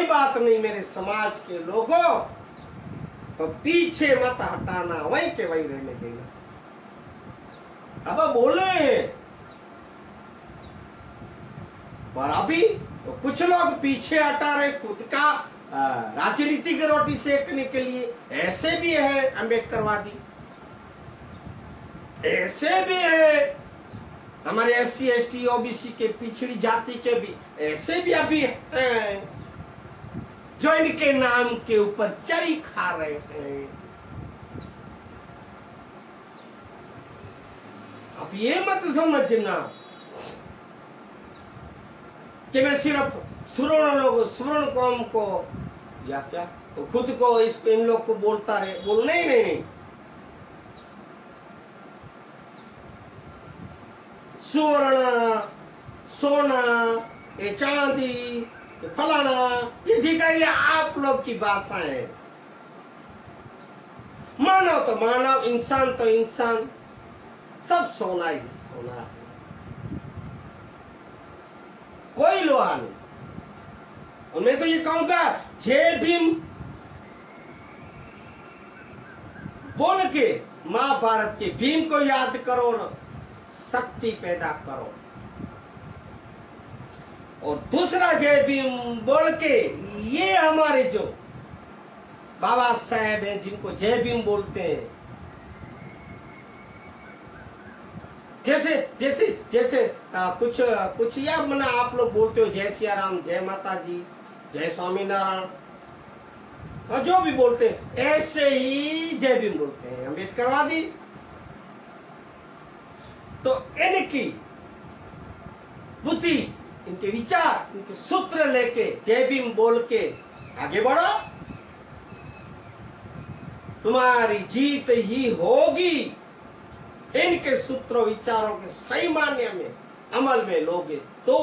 कोई बात नहीं मेरे समाज के लोगों, तो पीछे मत हटाना, वहीं के वहीं रहने देना। अब बोले पर अभी तो कुछ लोग पीछे हटा रहे खुद का राजनीतिक रोटी सेकने के लिए। ऐसे भी है अम्बेडकरवादी, ऐसे भी है हमारे SC ST OBC के पिछड़ी जाति के भी, ऐसे भी अभी हैं जो इनके नाम के ऊपर चरी खा रहे हैं। अब ये मत समझना कि मैं सिर्फ सुवर्ण कौम को या क्या तो खुद को इन लोग को बोलता रहे, नहीं। सुवर्ण, सोना, ये चांदी, ये फलाना, ये ठीक है, ये आप लोग की भाषा है। मानव तो मानव, इंसान तो इंसान, सब सोना ही सोना है, कोई लोहा नहीं। और मैं तो ये कहूंगा जय भीम बोल के महाभारत के भीम को याद करो और शक्ति पैदा करो। और दूसरा जय भीम बोल के ये हमारे जो बाबा साहेब हैं जिनको जय भीम बोलते हैं, जैसे कुछ या मना आप लोग बोलते हो जय सिया राम, जय माता जी, जय स्वामीनारायण, और जो भी बोलते हैं ऐसे ही जय भीम बोलते हैं अम्बेडकरवादी। तो इनकी बुद्धि, इनके विचार, इनके सूत्र लेके जय भीम बोल के आगे बढ़ो, तुम्हारी जीत ही होगी। इनके सूत्रों विचारों के सही मान्य में अमल में लोगे तो।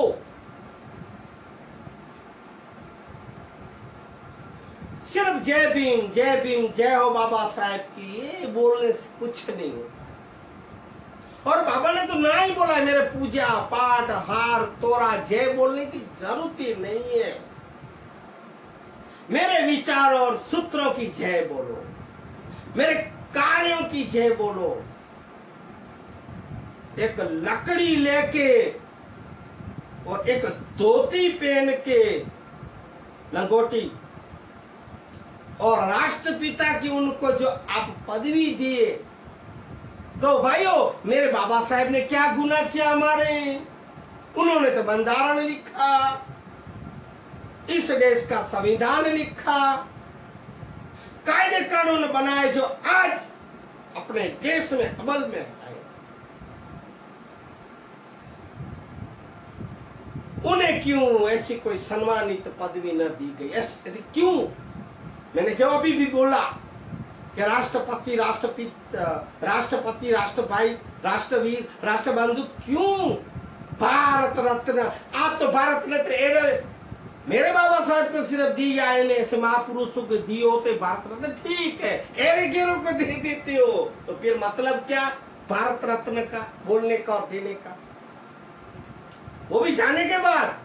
सिर्फ जय भीम जय हो बाबा साहेब की ये बोलने से कुछ नहीं हो। और बाबा ने तो ना ही बोला मेरे पूजा पाठ हार तोरा जय बोलने की जरूरत ही नहीं है। मेरे विचारों और सूत्रों की जय बोलो, मेरे कार्यों की जय बोलो। एक लकड़ी लेके और एक धोती पहन के लंगोटी और राष्ट्रपिता की उनको जो आप पदवी दिए, तो भाइयों मेरे बाबा साहेब ने क्या गुनाह किया हमारे? उन्होंने तो बंधारण लिखा, इस देश का संविधान लिखा, कायदे कानून बनाए जो आज अपने देश में अमल में आए। उन्हें क्यों ऐसी कोई सम्मानित पदवी न दी गई? ऐसे क्यों? मैंने जब अभी भी बोला कि राष्ट्रपति, राष्ट्रभाई, राष्ट्रवीर, राष्ट्रबंधु, क्यों भारत रत्न? आप तो भारत रत्न मेरे बाबा साहब को सिर्फ दी जाए, ऐसे महापुरुषों को दिए होते भारत रत्न, ठीक है, एरे गेरों को दे देते हो, तो फिर मतलब क्या भारत रत्न का बोलने का और देने का? वो भी जाने के बाद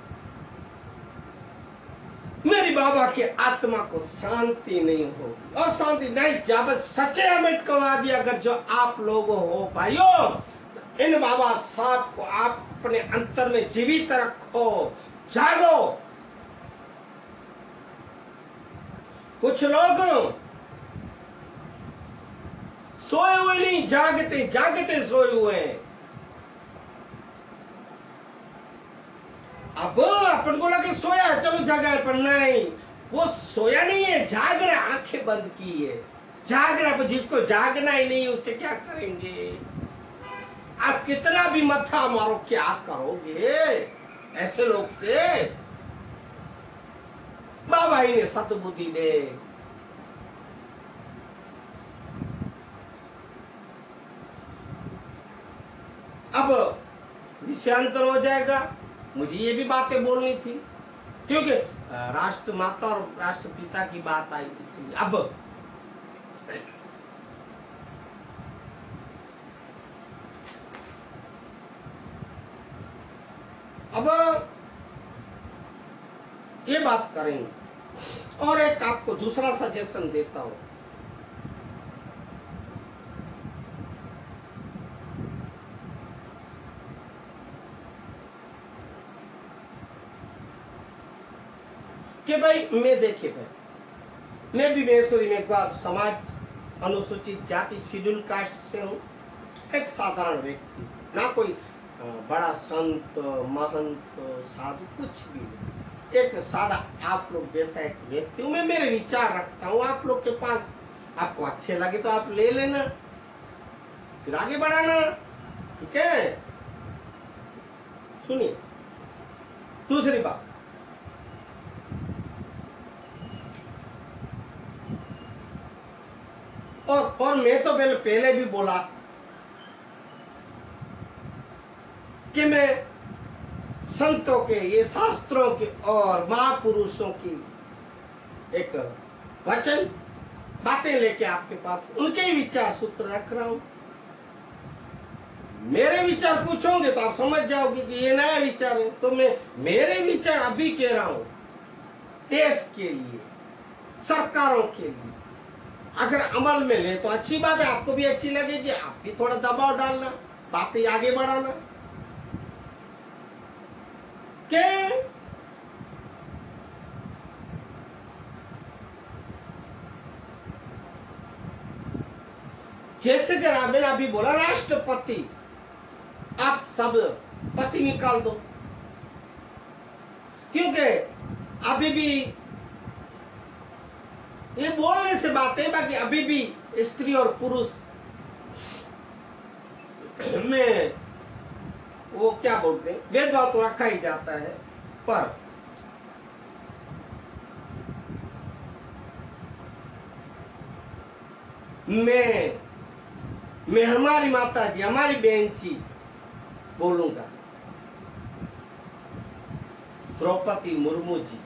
मेरी बाबा के आत्मा को शांति नहीं होगी। और शांति नहीं जब सच्चे अम्बेडकरवादी अगर जो आप लोग हो भाइयों, तो इन बाबा साहब को आप अपने अंतर में जीवित रखो, जागो। कुछ लोग सोए हुए नहीं, जागते जागते सोए हुए हैं। अब अपन को लगे सोया है चलो जगा है, पर नहीं, वो सोया नहीं है, जाग रहा, आंखें बंद की है, जाग रहा। पर जिसको जागना ही नहीं उससे क्या करेंगे? आप कितना भी मत्था मारो क्या करोगे ऐसे लोग से? बाबा ही ने सतबुद्धि दे। अब विषयांतर हो जाएगा, मुझे ये भी बातें बोलनी थी क्योंकि राष्ट्र माता और राष्ट्रपिता की बात आई, इसलिए अब ये बात करेंगे। और एक आपको दूसरा सजेशन देता हूं, कि भाई मैं भी मैसूरी में एक बार समाज अनुसूचित जाति शेड्यूल कास्ट से हूं, एक साधारण व्यक्ति, ना कोई बड़ा संत महंत साधु कुछ भी नहीं, एक सादा आप लोग जैसा एक व्यक्ति हूं। मैं मेरे विचार रखता हूं, आप लोग के पास आपको अच्छे लगे तो आप ले लेना, फिर आगे बढ़ाना, ठीक है। सुनिए दूसरी बात, और मैं तो पहले भी बोला कि मैं संतों के, ये शास्त्रों के और महापुरुषों की एक वचन बातें लेके आपके पास उनके ही विचार सूत्र रख रहा हूं। मेरे विचार पूछोगे तो आप समझ जाओगे कि ये नया विचार है, तो मैं मेरे विचार अभी कह रहा हूं देश के लिए, सरकारों के लिए। अगर अमल में ले तो अच्छी बात है, आपको भी अच्छी लगेगी, आप भी थोड़ा दबाव डालना, बातें आगे बढ़ाना। क्या जैसे कि मैंने अभी बोला राष्ट्रपति, आप सब पति निकाल दो, क्योंकि अभी भी ये बोलने से बात है, बाकी अभी भी स्त्री और पुरुष में वो क्या बोलते हैं, भेदभाव तो रखा ही जाता है। पर मैं हमारी माता जी, हमारी बहन जी बोलूंगा, द्रौपदी मुर्मू जी,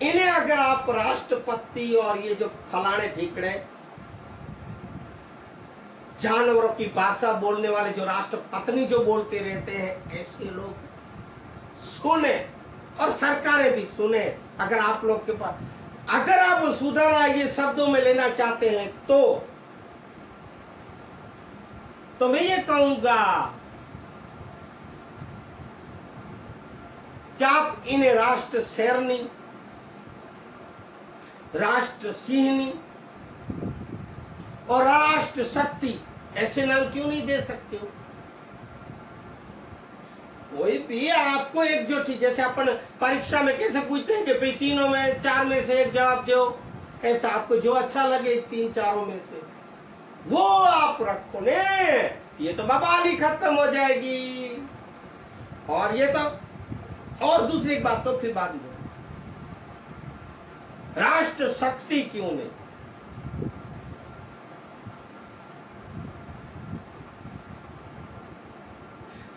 इन्हें अगर आप राष्ट्रपति और ये जो फलाने ढिकड़े जानवरों की भाषा बोलने वाले जो राष्ट्रपत्नी जो बोलते रहते हैं, ऐसे लोग सुने और सरकारें भी सुने। अगर आप लोग के पास, अगर आप सुधारा ये शब्दों में लेना चाहते हैं तो मैं ये कहूंगा कि आप इन्हें राष्ट्र शेरनी, राष्ट्र सिंहनी और राष्ट्र शक्ति ऐसे नाम क्यों नहीं दे सकते हो? कोई भी आपको एकजुट, जैसे अपन परीक्षा में कैसे पूछते हैं कि भाई तीनों में, चार में से एक जवाब दो, ऐसा आपको जो अच्छा लगे तीन चारों में से वो आप रखो ने, ये तो बवाली खत्म हो जाएगी। और ये तो, और दूसरी एक बात तो फिर बाद में, राष्ट्र शक्ति क्यों नहीं?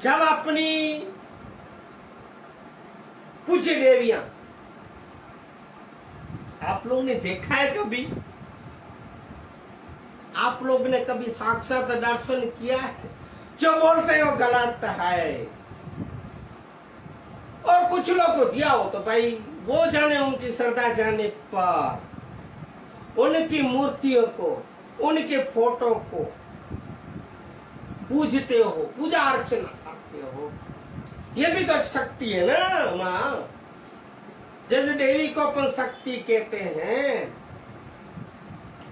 जब अपनी पूज्य देवियां, आप लोगों ने देखा है कभी, आप लोग ने कभी साक्षात दर्शन किया है? जो बोलते हैं वो गलत है, और कुछ लोग को दिया हो तो भाई वो जाने, उनकी श्रद्धा जाने पर उनकी मूर्तियों को, उनके फोटो को पूजते हो, पूजा अर्चना करते हो, ये भी तो एक शक्ति है ना माँ। जैसे देवी को अपन शक्ति कहते हैं,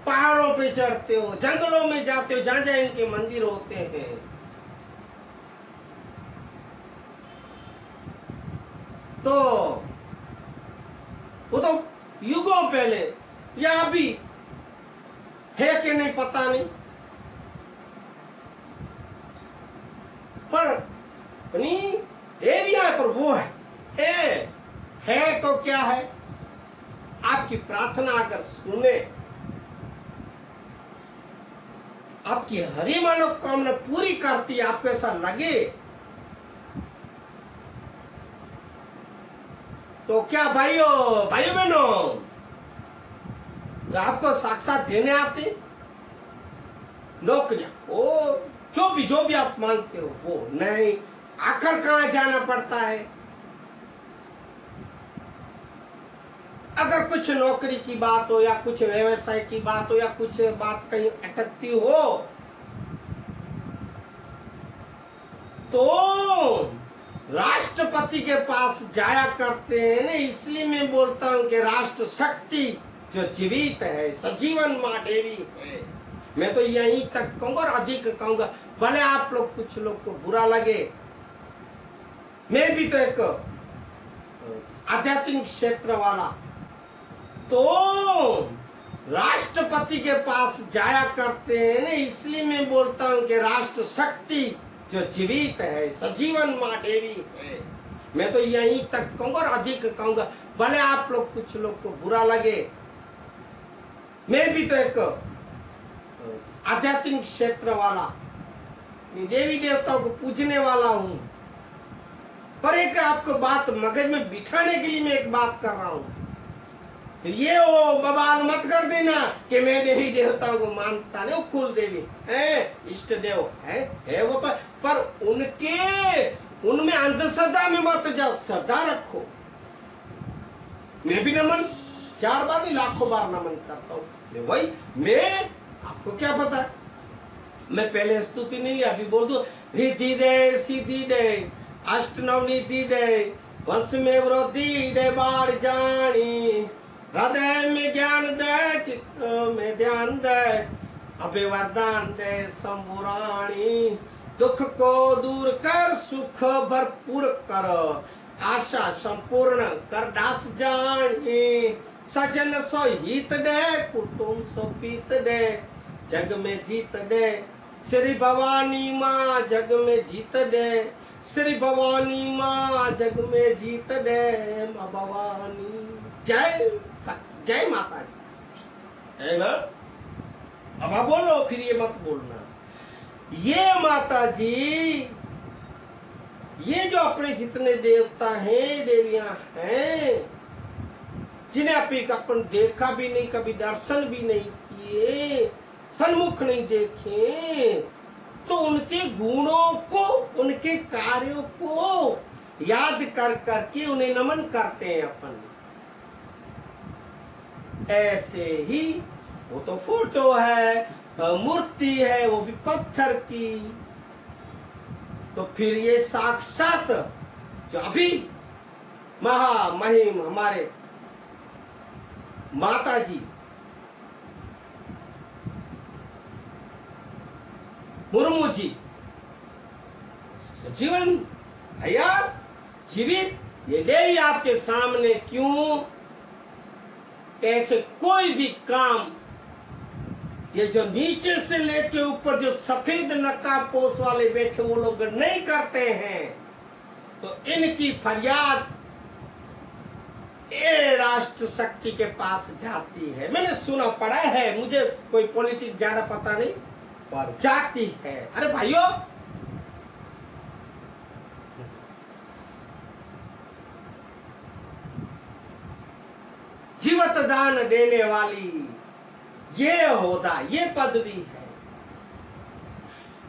पहाड़ों पे चढ़ते हो, जंगलों में जाते हो, जहां जहां इनके मंदिर होते हैं, तो वो तो युगों पहले या अभी है कि नहीं पता नहीं, पर अपनी एरिया पर वो है तो क्या है? आपकी प्रार्थना अगर सुने, आपकी हरी मनोकामना पूरी करती है, आपको ऐसा लगे तो क्या भाइयों बहनों, आपको साक्षात देने आते नौकरियां, वो जो भी आप मांगते हो वो नहीं, आखिर कहां जाना पड़ता है? अगर कुछ नौकरी की बात हो या कुछ व्यवसाय की बात हो या कुछ बात कहीं अटकती हो तो राष्ट्रपति के पास जाया करते हैं ना। इसलिए मैं बोलता हूं कि राष्ट्र शक्ति जो जीवित है, सजीवन माँ देवी है। मैं तो यहीं तक कहूंगा और अधिक कहूंगा, भले आप लोग कुछ लोग को बुरा लगे। मैं भी तो एक आध्यात्मिक क्षेत्र वाला, तो राष्ट्रपति के पास जाया करते हैं ना। इसलिए मैं बोलता हूं कि राष्ट्र शक्ति जो जीवित है, सजीवन माँ देवी है। मैं तो यहीं तक कहूंगा और अधिक कहूंगा, भले आप लोग कुछ लोग को बुरा लगे। मैं भी तो एक आध्यात्मिक क्षेत्र वाला, देवी देवताओं को पूजने वाला हूं। पर एक आपको बात मगज में बिठाने के लिए मैं एक बात कर रहा हूं। ये वो बवाल मत कर देना कि मैं देवी देवताओं को मानता नहीं। वो कुल देवी है, इष्ट देव है वो तो, पर उनमें अंधश्रद्धा में मत जाओ, श्रद्धा रखो। मैं भी नमन 4 बार नहीं लाखों बार नमन करता हूं। वही मैं, आपको क्या पता, मैं पहले स्तुति नहीं अभी बोल दू, रिद्धि दे सिद्धि दे अष्ट नवनिधि दे, वंश में वृद्धि दे बाढ़ जानी, हृदय में ज्ञान दे चित्त में ध्यान दे, अभय वरदान दे शंभुरानी, दुख को दूर कर सुख भरपूर कर, आशा संपूर्ण कर दास जानी, सजन सो हित दे कुटुंब सो पीत दे, जग में जीत दे श्री भवानी माँ, जग में जीत दे श्री भवानी माँ, जग में जीत दे माँ भवानी। जय माता जी, है ना। अब आप बोलो, फिर ये मत बोलना ये माता जी, ये जो अपने जितने देवता हैं देवियां हैं, जिन्हें अपन देखा भी नहीं, कभी दर्शन भी नहीं किए, सन्मुख नहीं देखे, तो उनके गुणों को, उनके कार्यों को याद कर करके उन्हें नमन करते हैं अपन। ऐसे ही वो तो फोटो है, मूर्ति है, वो भी पत्थर की, तो फिर ये साक्षात जो अभी महामहिम हमारे माता जी मुर्मू जी, जीवन हयात जीवित ये देवी आपके सामने क्यों, ऐसे कोई भी काम ये जो नीचे से लेके ऊपर जो सफेद नकाबपोश वाले बैठे वो लोग नहीं करते हैं, तो इनकी फरियाद ये राष्ट्र शक्ति के पास जाती है। मैंने सुना पड़ा है, मुझे कोई पॉलिटिक्स ज्यादा पता नहीं, पर जाती है। अरे भाइयों, जीवत दान देने वाली ये होदा, ये पदवी है।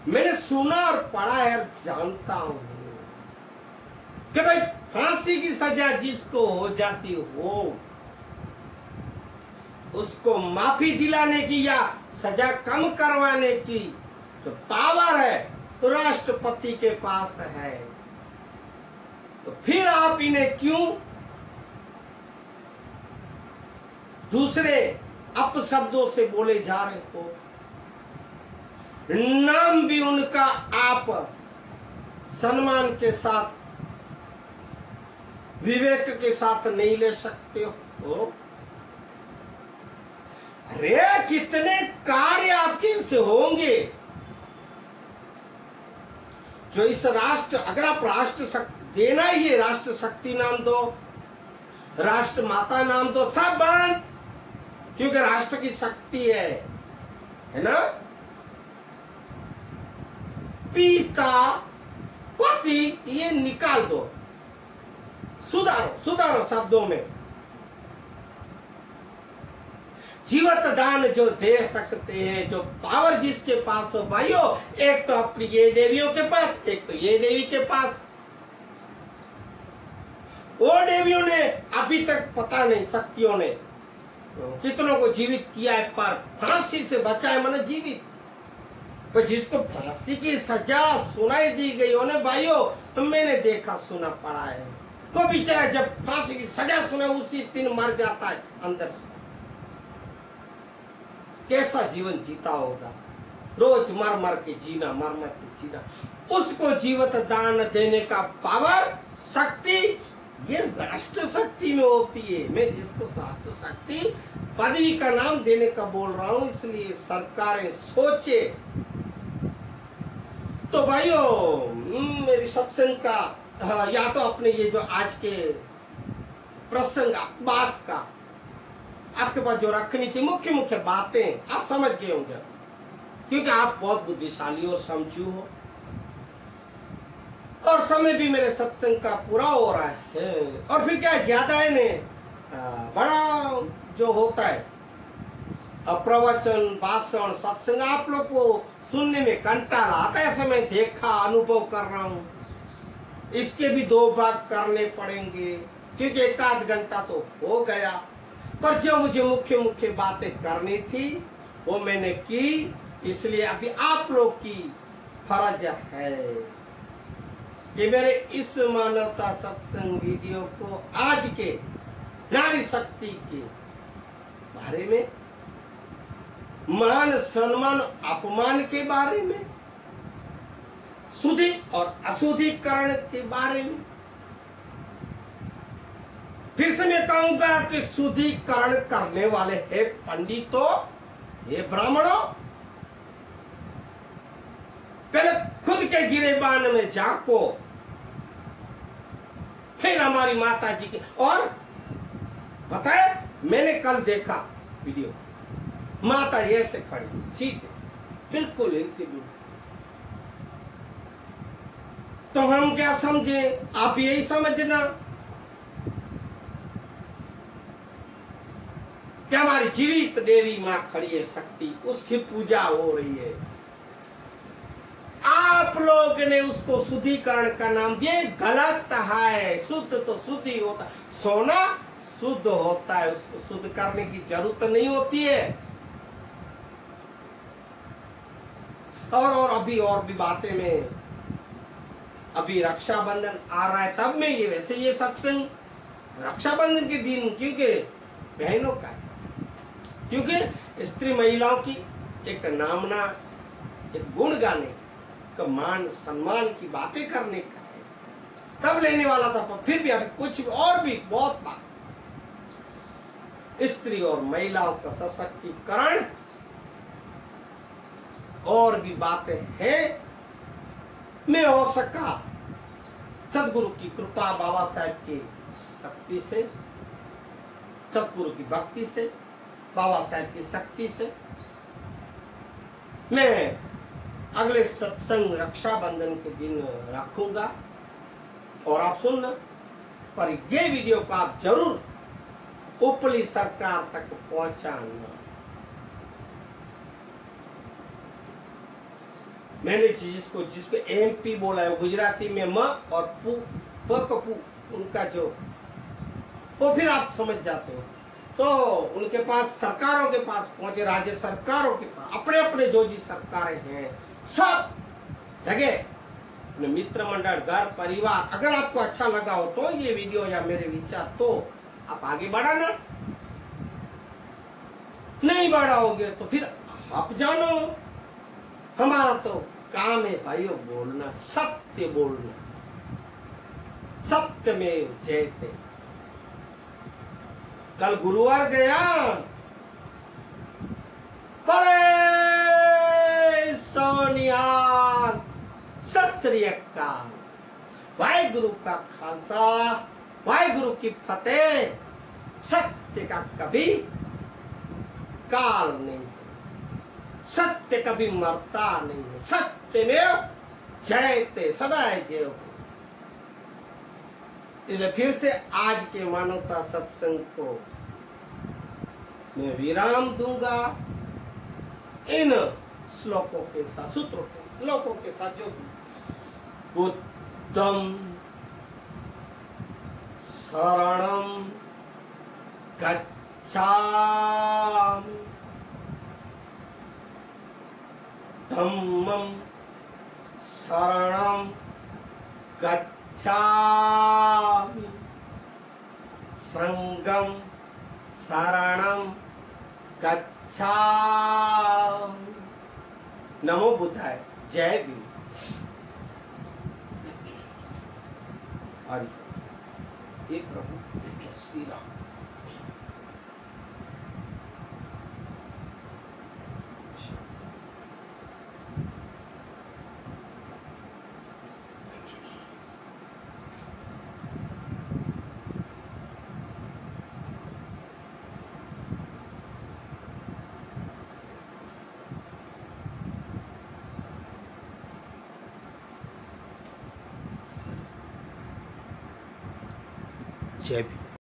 मैंने सुना और पढ़ा है, जानता हूं कि भाई फांसी की सजा जिसको हो जाती हो, उसको माफी दिलाने की या सजा कम करवाने की जो पावर है तो राष्ट्रपति के पास है। तो फिर आप इन्हें क्यों दूसरे अपशब्दों से बोले जा रहे हो? नाम भी उनका आप सम्मान के साथ, विवेक के साथ नहीं ले सकते हो। अरे कितने कार्य आपके से होंगे जो इस राष्ट्र, अगर आप राष्ट्र शक्ति देना ही है, राष्ट्र शक्ति नाम दो, राष्ट्र माता नाम दो, सब बंद, क्योंकि राष्ट्र की शक्ति है ना। पिता पति ये निकाल दो, सुधारो शब्दों में। जीवत दान जो दे सकते हैं, जो पावर जिसके पास हो भाइयों, एक तो अपनी ये देवियों के पास, एक तो ये देवी के पास। वो देवियों ने अभी तक पता नहीं शक्तियों ने कितनों को जीवित किया है, पर फांसी से बचा है मन जीवित। पर जिसको फांसी की सजा सुनाई दी गई उन्हें भाइयों मैंने देखा सुना पड़ा है, तो बेचारा जब फांसी की सजा सुना उसी दिन मर जाता है अंदर से। कैसा जीवन जीता होगा, रोज मर मर के जीना, मर मर के जीना। उसको जीवत दान देने का पावर, शक्ति, ये राष्ट्र शक्ति में होती है। मैं जिसको राष्ट्र शक्ति पदवी का नाम देने का बोल रहा हूं, इसलिए सरकारें सोचे। तो भाइयों मेरी सत्संग का या तो अपने ये जो आज के प्रसंग बात का आपके पास जो रखनी थी मुख्य मुख्य बातें आप समझ गए होंगे, क्योंकि आप बहुत बुद्धिशाली और समझू हो, और समय भी मेरे सत्संग का पूरा हो रहा है। और फिर क्या ज्यादा है ने बड़ा जो होता है प्रवचन, भाषण, सत्संग आप लोग को सुनने में कंटाला आता है, ऐसा मैं देखा, अनुभव कर रहा हूं। इसके भी 2 भाग करने पड़ेंगे, क्योंकि 1 घंटा तो हो गया। पर जो मुझे मुख्य मुख्य बातें करनी थी वो मैंने की, इसलिए अभी आप लोग की फर्ज है कि मेरे इस मानवता सत्संग वीडियो को आज के नारी शक्ति के बारे में, मान सम्मान अपमान के बारे में, शुद्धि और अशुद्धिकरण के बारे में, फिर से मैं कहूंगा कि शुद्धिकरण करने वाले हैं पंडितों, ये ब्राह्मणों, पहले खुद के गिरेबान में झांको, फिर हमारी माता जी के। और बताए मैंने कल देखा वीडियो, माता ऐसे खड़ी सीधे बिल्कुल एकदम। तो हम क्या समझे, आप यही समझना कि हमारी जीवित देवी मां खड़ी है शक्ति, उसकी पूजा हो रही है। आप लोग ने उसको शुद्धिकरण का नाम दिया, गलत है। शुद्ध तो शुद्ध ही होता, सोना शुद्ध होता है, उसको शुद्ध करने की जरूरत नहीं होती है। और अभी और भी बातें में, अभी रक्षाबंधन आ रहा है, तब में ये वैसे ये सत्संग रक्षाबंधन के दिन, क्योंकि बहनों का, क्योंकि स्त्री महिलाओं की एक नामना, एक गुण गाने का, मान सम्मान की बातें करने का है, तब लेने वाला था। पर फिर भी अभी कुछ और भी बहुत बात, स्त्री और महिलाओं का सशक्तिकरण और भी बातें हैं। मैं हो सका सदगुरु की कृपा, बाबा साहब की शक्ति से, सतगुरु की भक्ति से, बाबा साहब की शक्ति से, मैं अगले सत्संग रक्षाबंधन के दिन रखूंगा। और आप सुनना, पर ये वीडियो को आप जरूर ऊपरी सरकार तक पहुंचाना। मैंने जिसको एमपी बोला है, गुजराती में म और पू, प को पू, उनका जो, वो फिर आप समझ जाते हो। तो उनके पास, सरकारों के पास पहुंचे, राज्य सरकारों के पास, अपने अपने जो जी सरकारें हैं, सब जगह अपने मित्र मंडल, घर परिवार, अगर आपको अच्छा लगा हो तो ये वीडियो या मेरे विचार, तो आप आगे बढ़ाना, नहीं बढ़ाओगे तो फिर आप जानो। हमारा तो काम है भाइयों बोलना, सत्य बोलना, सत्य में जयते। कल गुरुवार गया, परे सोनियाल, सत श्री अकाल, वाहिगुरु का खालसा, वाहिगुरु की फतेह। सत्य का कभी काल नहीं, सत्य कभी मरता नहीं है, सत्य में जयते, सदा जय हो। इसलिए फिर से आज के मानवता सत्संग को मैं विराम दूंगा इन श्लोकों के साथ, सूत्रों के श्लोकों के साथ, जो बुद्धं शरणं गच्छामि, धम्मं शरणं गच्छामि, संघं शरणं गच्छामि। नमो बुद्धाय। जय भीम। हरि हे प्रभु श्री राम। जय भीम।